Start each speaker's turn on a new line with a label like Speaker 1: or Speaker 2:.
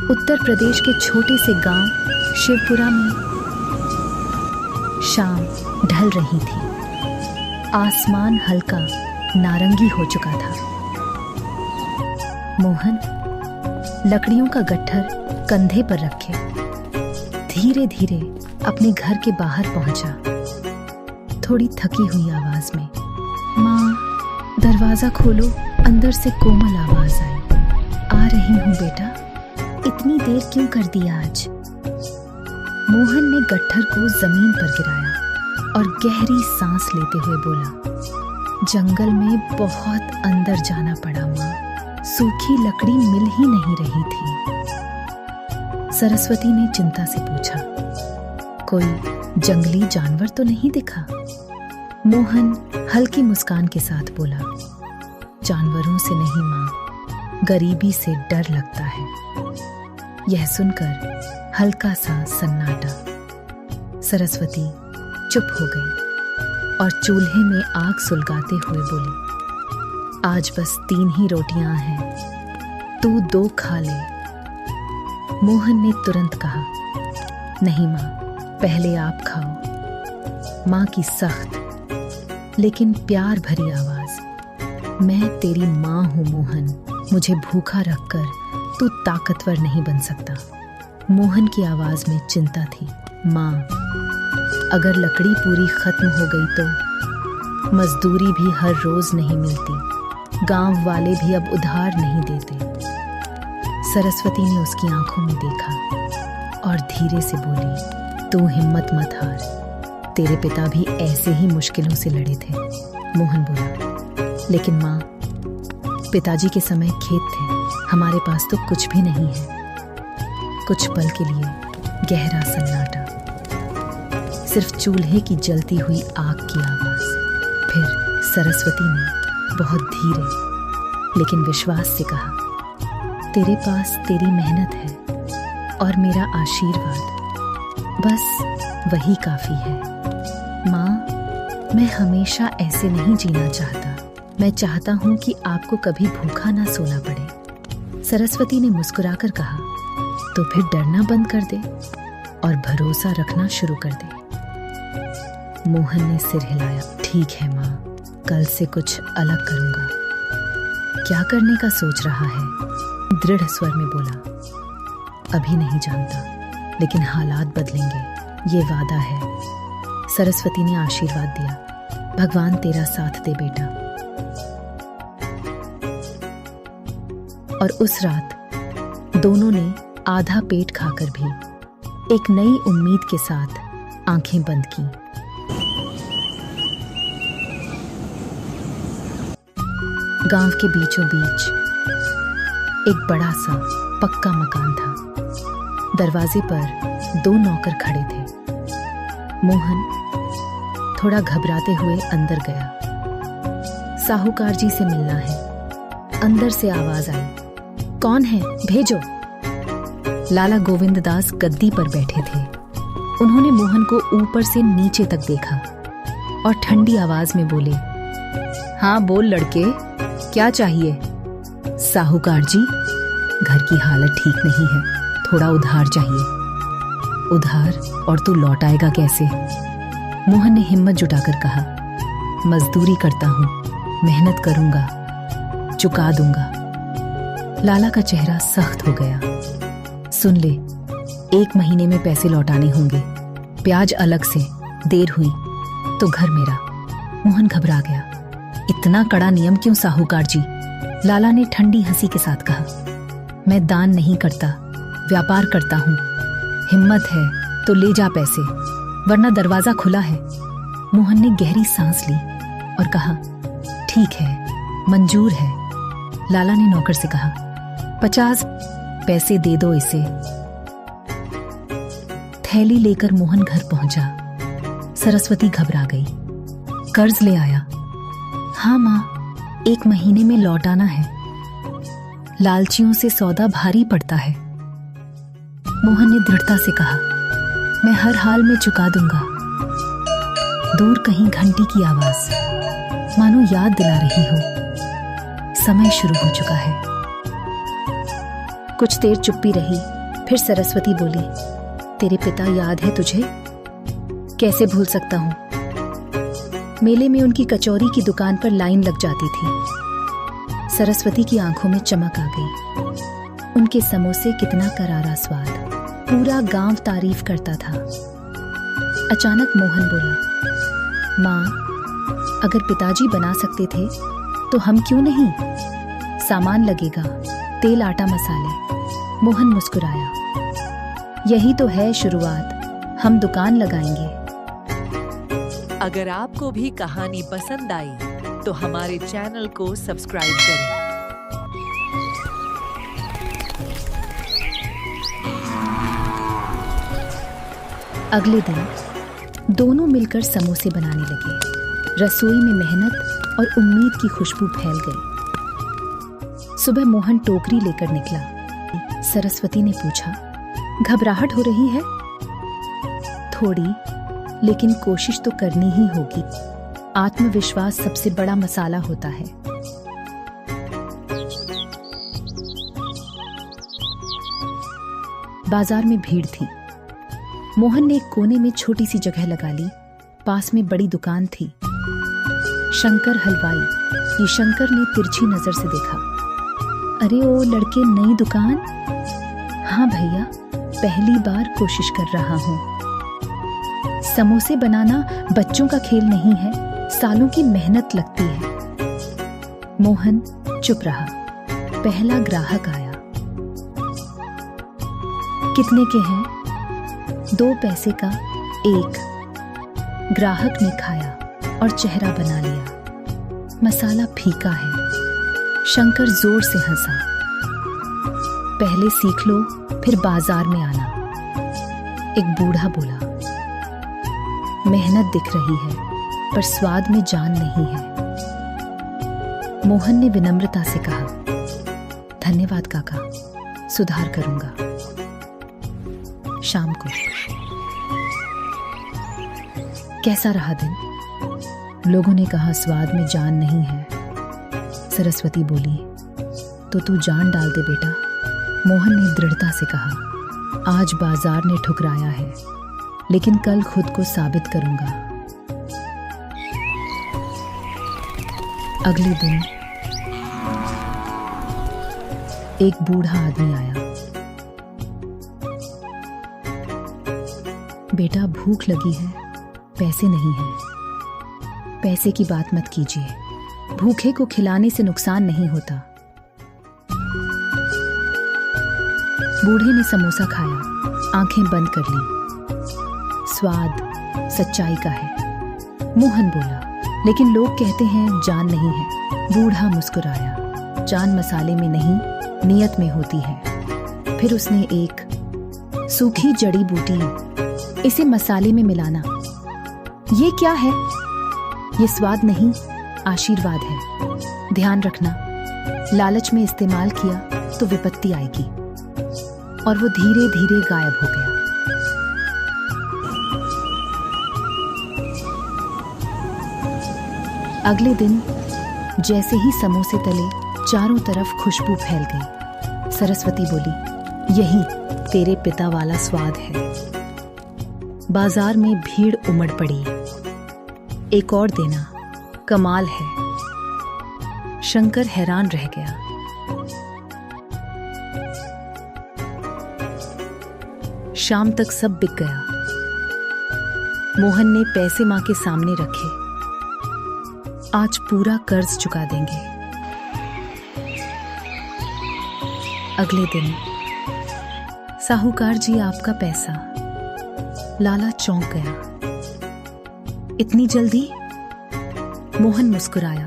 Speaker 1: उत्तर प्रदेश के छोटे से गांव शिवपुरा में शाम ढल रही थी। आसमान हल्का नारंगी हो चुका था। मोहन लकड़ियों का गट्ठर कंधे पर रखे धीरे धीरे अपने घर के बाहर पहुंचा। थोड़ी थकी हुई आवाज में, माँ दरवाजा खोलो। अंदर से कोमल आवाज आई, आ रही हूं बेटा। इतनी देर क्यों कर दी आज? मोहन ने गट्ठर को जमीन पर गिराया और गहरी सांस लेते हुए बोला, जंगल में बहुत अंदर जाना पड़ा माँ, सूखी लकड़ी मिल ही नहीं रही थी। सरस्वती ने चिंता से पूछा, कोई जंगली जानवर तो नहीं दिखा? मोहन हल्की मुस्कान के साथ बोला, जानवरों से नहीं माँ, गरीबी से डर लगता है। यह सुनकर हल्का सा सन्नाटा। सरस्वती चुप हो गई और चूल्हे में आग सुलगाते हुए बोली, आज बस 3 ही रोटियां हैं, तू 2 खा ले। मोहन ने तुरंत कहा, नहीं माँ, पहले आप खाओ। माँ की सख्त लेकिन प्यार भरी आवाज, मैं तेरी माँ हूं मोहन, मुझे भूखा रखकर तू ताकतवर नहीं बन सकता। मोहन की आवाज में चिंता थी। माँ, अगर लकड़ी पूरी खत्म हो गई तो मजदूरी भी हर रोज नहीं मिलती, गांव वाले भी अब उधार नहीं देते। सरस्वती ने उसकी आंखों में देखा और धीरे से बोली, तू हिम्मत मत हार, तेरे पिता भी ऐसे ही मुश्किलों से लड़े थे। मोहन बोला, लेकिन माँ, पिताजी के समय खेत थे, हमारे पास तो कुछ भी नहीं है। कुछ पल के लिए गहरा सन्नाटा, सिर्फ चूल्हे की जलती हुई आग की आवाज। फिर सरस्वती ने बहुत धीरे लेकिन विश्वास से कहा, तेरे पास तेरी मेहनत है और मेरा आशीर्वाद, बस वही काफी है। माँ, मैं हमेशा ऐसे नहीं जीना चाहता, मैं चाहता हूं कि आपको कभी भूखा ना सोना पड़े। सरस्वती ने मुस्कुराकर कहा, तो फिर डरना बंद कर दे और भरोसा रखना शुरू कर दे। मोहन ने सिर हिलाया, ठीक है माँ, कल से कुछ अलग करूंगा। क्या करने का सोच रहा है? दृढ़ स्वर में बोला, अभी नहीं जानता, लेकिन हालात बदलेंगे, ये वादा है। सरस्वती ने आशीर्वाद दिया, भगवान तेरा साथ दे बेटा। और उस रात दोनों ने आधा पेट खाकर भी एक नई उम्मीद के साथ आंखें बंद की। गांव के बीचों बीच एक बड़ा सा पक्का मकान था। दरवाजे पर 2 नौकर खड़े थे। मोहन थोड़ा घबराते हुए अंदर गया। साहूकार जी से मिलना है। अंदर से आवाज आई, कौन है? भेजो। लाला गोविंद दास गद्दी पर बैठे थे। उन्होंने मोहन को ऊपर से नीचे तक देखा और ठंडी आवाज में बोले, हाँ बोल लड़के, क्या चाहिए? साहूकार जी, घर की हालत ठीक नहीं है, थोड़ा उधार चाहिए। उधार? और तू लौटाएगा कैसे? मोहन ने हिम्मत जुटाकर कहा, मजदूरी करता हूं, मेहनत करूंगा, चुका दूंगा। लाला का चेहरा सख्त हो गया। सुन ले, 1 महीने में पैसे लौटाने होंगे, ब्याज अलग से, देर हुई तो घर मेरा। मोहन घबरा गया। इतना कड़ा नियम क्यों साहूकार जी? लाला ने ठंडी हंसी के साथ कहा, मैं दान नहीं करता, व्यापार करता हूं। हिम्मत है तो ले जा पैसे, वरना दरवाजा खुला है। मोहन ने गहरी सांस ली और कहा, ठीक है, मंजूर है। लाला ने नौकर से कहा, 50 पैसे दे दो इसे। थैली लेकर मोहन घर पहुंचा। सरस्वती घबरा गई। कर्ज ले आया? हाँ माँ, 1 महीने में लौटाना है। लालचियों से सौदा भारी पड़ता है। मोहन ने दृढ़ता से कहा, मैं हर हाल में चुका दूंगा। दूर कहीं घंटी की आवाज, मानो याद दिला रही हो, समय शुरू हो चुका है। कुछ देर चुप्पी रही, फिर सरस्वती बोली, तेरे पिता याद है तुझे? कैसे भूल सकता हूं। मेले में उनकी कचौरी की दुकान पर लाइन लग जाती थी। सरस्वती की आंखों में चमक आ गई। उनके समोसे कितना करारा स्वाद, पूरा गांव तारीफ करता था। अचानक मोहन बोला, माँ, अगर पिताजी बना सकते थे तो हम क्यों नहीं? सामान लगेगा, तेल, आटा, मसाले। मोहन मुस्कुराया, यही तो है शुरुआत, हम दुकान लगाएंगे।
Speaker 2: अगर आपको भी कहानी पसंद आई तो हमारे चैनल को सब्सक्राइब करें।
Speaker 1: अगले दिन दोनों मिलकर समोसे बनाने लगे। रसोई में मेहनत और उम्मीद की खुशबू फैल गई। सुबह मोहन टोकरी लेकर निकला। सरस्वती ने पूछा, घबराहट हो रही है? थोड़ी, लेकिन कोशिश तो करनी ही होगी। आत्मविश्वास सबसे बड़ा मसाला होता है। बाजार में भीड़ थी। मोहन ने एक कोने में छोटी सी जगह लगा ली। पास में बड़ी दुकान थी, शंकर हलवाई। ये शंकर ने तिरछी नजर से देखा। अरे ओ लड़के, नई दुकान? हाँ भैया, पहली बार कोशिश कर रहा हूं। समोसे बनाना बच्चों का खेल नहीं है, सालों की मेहनत लगती है। मोहन चुप रहा। पहला ग्राहक आया। कितने के हैं? 2 पैसे का एक। ग्राहक ने खाया और चेहरा बना लिया। मसाला फीका है। शंकर जोर से हंसा। पहले सीख लो, फिर बाजार में आना। एक बूढ़ा बोला, मेहनत दिख रही है पर स्वाद में जान नहीं है। मोहन ने विनम्रता से कहा, धन्यवाद काका, सुधार करूंगा। शाम को कैसा रहा दिन? लोगों ने कहा स्वाद में जान नहीं है। सरस्वती बोली, तो तू जान डाल दे बेटा। मोहन ने दृढ़ता से कहा, आज बाजार ने ठुकराया है, लेकिन कल खुद को साबित करूंगा। अगले दिन एक बूढ़ा आदमी आया। बेटा, भूख लगी है, पैसे नहीं है। पैसे की बात मत कीजिए, भूखे को खिलाने से नुकसान नहीं होता। बूढ़े ने समोसा खाया, आंखें बंद कर ली। स्वाद सच्चाई का है। मोहन बोला, लेकिन लोग कहते हैं जान नहीं है। बूढ़ा मुस्कुराया, जान मसाले में नहीं, नियत में होती है। फिर उसने एक सूखी जड़ी बूटी, इसे मसाले में मिलाना। ये क्या है? ये स्वाद नहीं, आशीर्वाद है। ध्यान रखना, लालच में इस्तेमाल किया तो विपत्ति आएगी। और वो धीरे धीरे गायब हो गया। अगले दिन जैसे ही समोसे तले, चारों तरफ खुशबू फैल गई। सरस्वती बोली, यही तेरे पिता वाला स्वाद है। बाजार में भीड़ उमड़ पड़ी। एक और देना, कमाल है। शंकर हैरान रह गया। शाम तक सब बिक गया। मोहन ने पैसे मां के सामने रखे। आज पूरा कर्ज चुका देंगे। अगले दिन, साहूकार जी, आपका पैसा। लाला चौंक गया। इतनी जल्दी? मोहन मुस्कुराया।